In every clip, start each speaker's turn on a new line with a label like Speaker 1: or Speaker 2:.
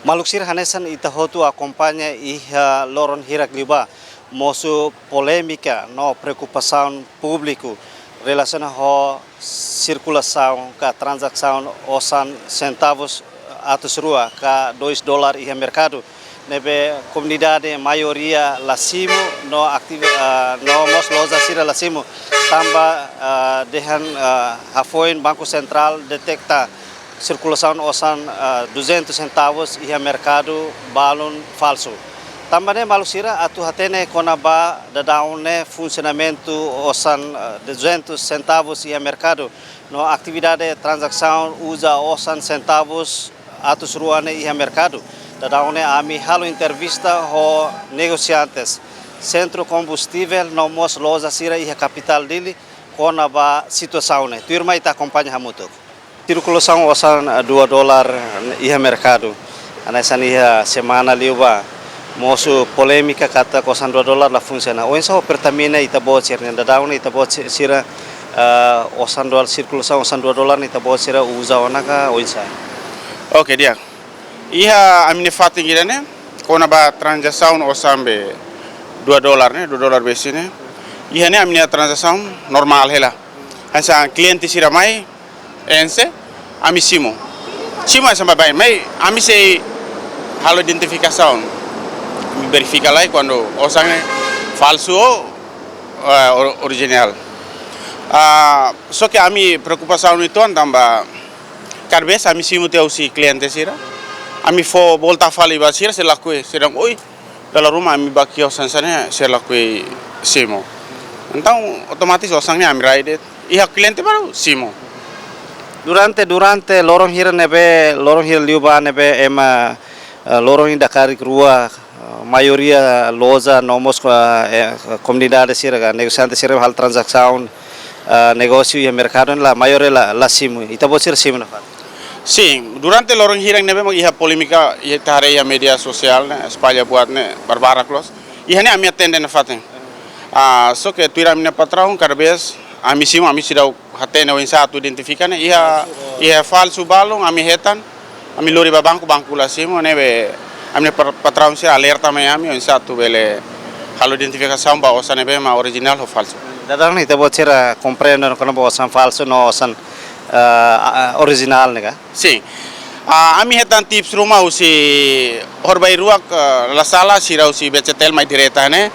Speaker 1: Maluksir hanesan ita hotu acompanha iha loron hirak liba mosu polêmica no preocupação público relaciona ho circulação ka transação osan centavos atus rua ka $2 iha mercado nebe comunidade maioria lasimo no no mos loja sira lasimo tamba dehan hafoin Banco Central detecta circulação osan 200 centavos iha mercado balon falso. Também malusira atu hatene konaba dadaune funcionamento osan 200 centavos iha mercado no atividade transação usa osan centavos atus ruane iha mercado. Dadaune ami halo entrevista ho negociantes. Centro combustível no mos loja sira iha capital dili konaba situação ne. Turma ita acompanha hamutuk. Circulação osan $2 iha mercado. Anasan iha semana liuba. Mosu polêmica kata kosan $2 la funciona. Oin sa pertamina ita bocer ne dadaun ita bocer sira osan dolar circulação osan $2 ita bocer usa onaka oin sa.
Speaker 2: Oke dia. Iha amine fatin girane kona ba transação osambe $2 ne $2 besine. Iha ne amine transação normal hela. Asa cliente sira mai ense ami simo. Simo essa babai mai ami sei halo identificação. Mi verifica lá quando osang falso original. So que ami preocupação itu tamba karbes ami simo teu si cliente sira. Ami fo volta fali basira se lakue serang oi dalam rumah ami bakio sansane se lakue simo. Então otomatis osangnya ami ride iha cliente baru simo.
Speaker 1: Durante lorong hira liuba nebe ema lorong inda karik rua maioria loja nomos comunidade sira negociante sira hal transação negócio e mercado la maioria la simu ita bosir simu na.
Speaker 2: Sim, durante lorong hira nebe mag iha polemika iha tare media sosial ne espalha buat ne barbara clos iha ne ami atende na faten. So que tuira mina patrão karbes ami simo ami sidau hatene o satu identifikan iha falso balong ami hetan ami lori ba banco la simo nebe ami patrão se alerta me ami o satu bele halo identificação ba osan nebe ma original o falso.
Speaker 1: Dadang ita bocera compreendo kono ba osan falso no osan original nega.
Speaker 2: Sim. Ami hetan tips rumah usi horbai ruak la sala sira usi becetel mai direta ne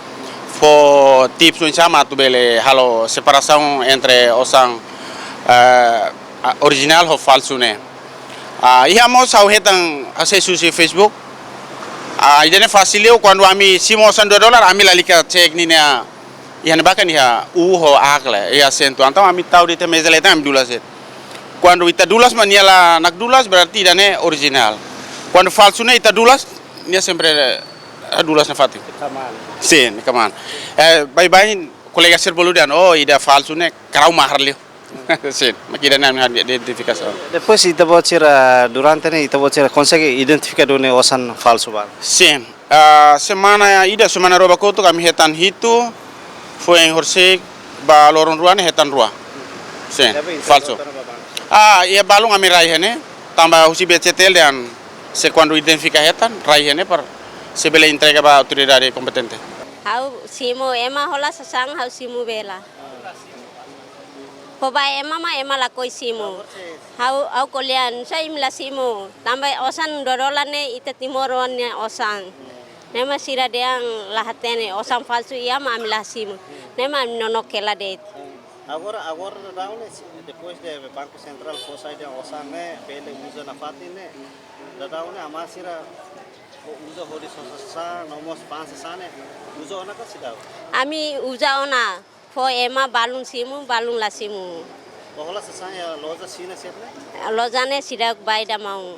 Speaker 2: fo tips un sama tu bele halo separação entre osang original ho falso ne. Iha mo sau hetan acesso si Facebook. Idane facilio quando ami simo osan $2 ami lalika cek ni na iha bahkan iha ho akle iha sentu antau ami tahu di temezele tam dulas set. Quando ita dulas maniala nak dulas berarti idane original. Quando falso ne ita dulas nia sempre dulas na fati. Sim, kaman. Bye kolega serboludan oh ida falso ne karau mahar liu. Sim, makida na identificação.
Speaker 1: Depois ita bocera durante ne ita bocera consegue identificar done osan falso ba.
Speaker 2: Sim. Semana roba koto kami hetan hitu foi em Horsek ba lorong ruane hetan rua. Sim, falso. Ia balong ami rai hene tambah usi BCTL dan se quando identifica hetan rai hene par sebele entrega ba autoridade competente.
Speaker 3: Hau simo ema hola sasang hau simo bela. Poba ema la koi simo. Hau kolian sa imla simo. Tambah osan $2 ne ita timoron ne osan. Nema sira deang lahatene osan falsu ia ma amla simo. Nema nono kela det.
Speaker 1: Agora daune depois de Banco Central fosa de osan ne pele usa na fatine daune amasira usa hori sosa nomos pansa sane usa ona ka sidau.
Speaker 3: Ami usa ona fo ema balun simu balun la simu.
Speaker 1: Bohola sasanya loja sina setne?
Speaker 3: Loja ne sidak baida mau.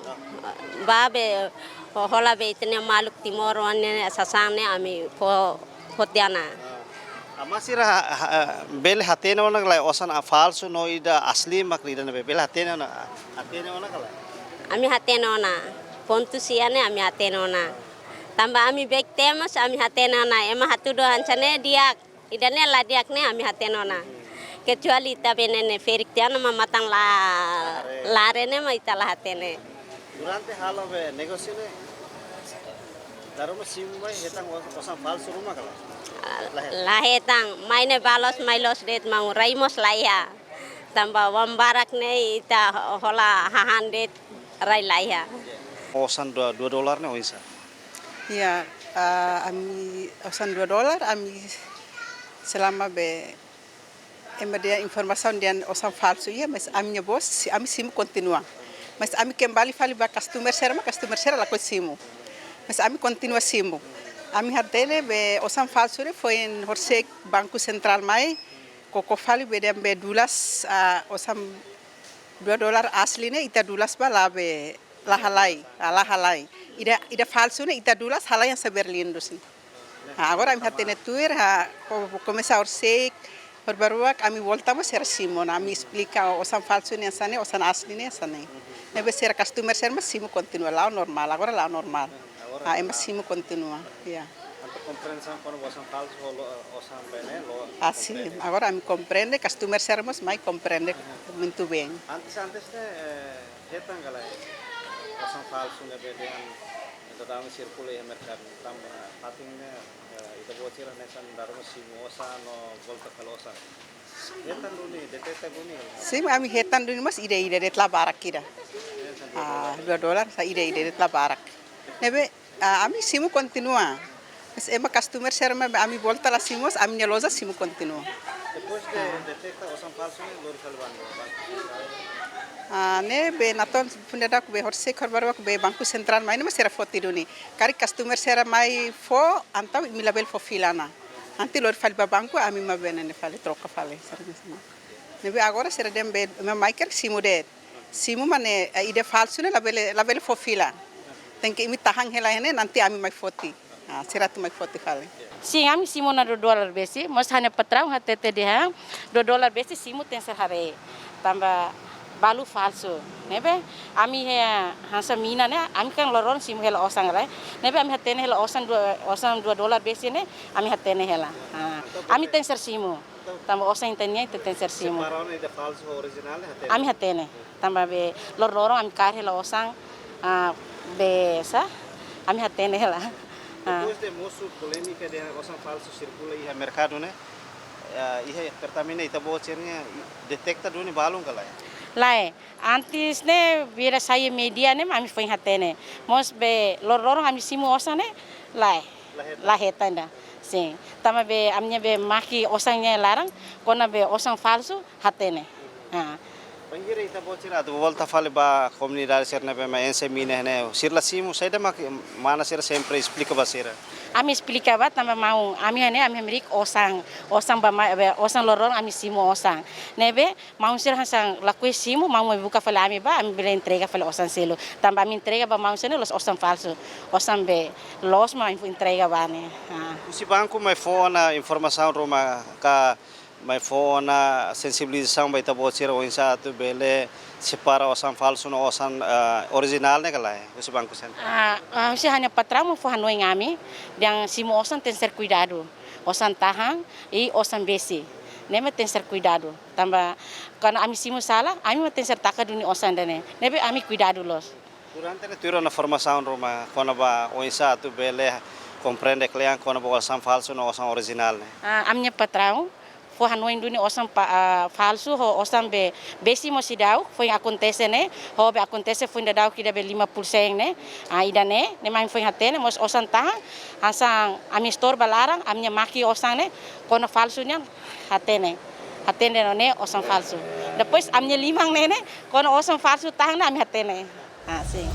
Speaker 3: Babe hola be itne maluk timor wane sasane ami fo hotiana.
Speaker 1: Amasira bel hatene ona kala osan falso no ida asli maklida ne bel hatene ona kala.
Speaker 3: Ami hatene ona. Pontu siane ami hatene ona. Tambah ami bek temas ami hatene ona ema hatu do hansane diak idane la diak ne ami hatene ona. Kecuali tabenene ferik tiana mamatang la larene ma itala hatene.
Speaker 1: Durante halo be negosio ne Daruma simu mai hetang osang falsu rumah kalau.
Speaker 3: Lahetang maine balos mailos det mau raimos laya. Tambah wambarak ne ita hola hahan det rai laya.
Speaker 1: Osang $2 nih oisa.
Speaker 4: Ya, ami osan $2, ami selama be dia informasi dan osan falsu ya, mas ami bos, ami simu continua. Mas ami kembali fali ba customer share la simu. Mas ami continua simu. Ami hatele be osan falsu re foi en Horsek Banco Central mai, koko fali be dem be dulas osan $2 asli ne ita dulas ba la be lahalai. Ida falso ne ita dulas halai yang seberlindo sih. Agora ami hatene tuir começa a Horsek Barbaruak ami voltamos ser Simon, ami explica osan falso ne sane, osan asli ne sane. Nebe ser customer ser mas simu continua lá normal, agora lá normal. Mas simu continua, ya.
Speaker 1: Untuk komprehensan kono osang falsu osang bene lo.
Speaker 4: Assim, agora ami compreende, customer ser mas mai compreende muito bem.
Speaker 1: Antes hetang kalau osang falsu ne bedean itu dalam sirkule merkado tambah patingnya itu bocor nesan daruma simu osang no volta kalau osang. Hetang dulu nih, detektif dulu nih.
Speaker 4: Sim, ami hetan dulu mas ide det la barak kira. $2 sa ide det la barak. Nebe ami simu continua. Mas customer ser ami volta la simos, ami nelosa simu continua.
Speaker 1: Depois de detectar osang falsu ne lor salvando.
Speaker 4: Ne be naton fundada ku be Horsek Barbaruak be Banco Central mai ne mas era foti duni. Kari customer ser mai fo anta mi label fo filana. Anti lor fali ba banco ami ma bene ne fali troca fali. Nebe agora ser dem be mai ker simu det. Simu mane ide falsu ne label fo fila. Tem que imi tahang hela hene nanti ami mai foti. Seratu mai foti fali.
Speaker 5: Sim, ami simu na $2 besi, mas hanya patrão hatete dia $2 besi simu tem serhare. Tambah balu falso, nebe ami he hansa mina ne ami kan loron simu hela osang rai. Nebe ami hatene hela osang $2 besi ne ami hatene hela. Ami tem ser simu. Tambah osang intenya itu tem ser simu.
Speaker 1: Separono ide falsu original hatene.
Speaker 5: Ami hatene. Tambah be lorong ami kar hela osang be sa ami hatene hela.
Speaker 1: Depois de moço polêmica de osang falso circula iha mercado né? Iha pertamina ita bocernya detekta dulu nih balung kalau ya.
Speaker 5: Lai, antes ne vira saya media ne ami foi hatene. Mos be lorong ami simu osang ne lai. Laheta nda. Sim. Tama be amnya be maki osangnya larang, kona be osang falso hatene.
Speaker 1: Panggil ita bocor atau volta fale ba comunidade serna be ma ense mine ne. Sirla simu saya mak mana sira sempre explica ba sira.
Speaker 5: Ami explicava também mau ami amerik osang ba osang lorong ami simu osang. Nebe mau sir hasang laku simu mau buka fale ami ba ami bela entrega fale osang selo. Tambah ami entrega ba mau sene los osang falso. Osang be los mau entrega ba ne.
Speaker 1: Si banco mai fona informação roma ka mai fona sensibilização ba ita bocor o insatu bele separa osang falso no osang original ne kalau ya. Si banco sen.
Speaker 5: Si hanya patrão mo hanoi ngami yang simu osang tem ser cuidado. Osang tahang e osang besi. Nebe tem ser cuidado. Tambah karena ami simu salah, ami tem ser taka duni osang dane. Nebe ami cuidado los.
Speaker 1: Durante ne tiro na formação roma kona ba o insatu bele compreende klian kona ba osang falso no osang original ne.
Speaker 5: Amnya patrão foi hanoi duni osang falso ho osang be besi mo sidau foi acontece ne ho be acontece foi ndau kida be 50% ne ida ne mai foi hatene mos osang tahang hasang ami store balarang amnya maki osang ne kono falso nya hatene ne osang falso depois amnya limang ne kono osang falso tahang na ami hatene sim.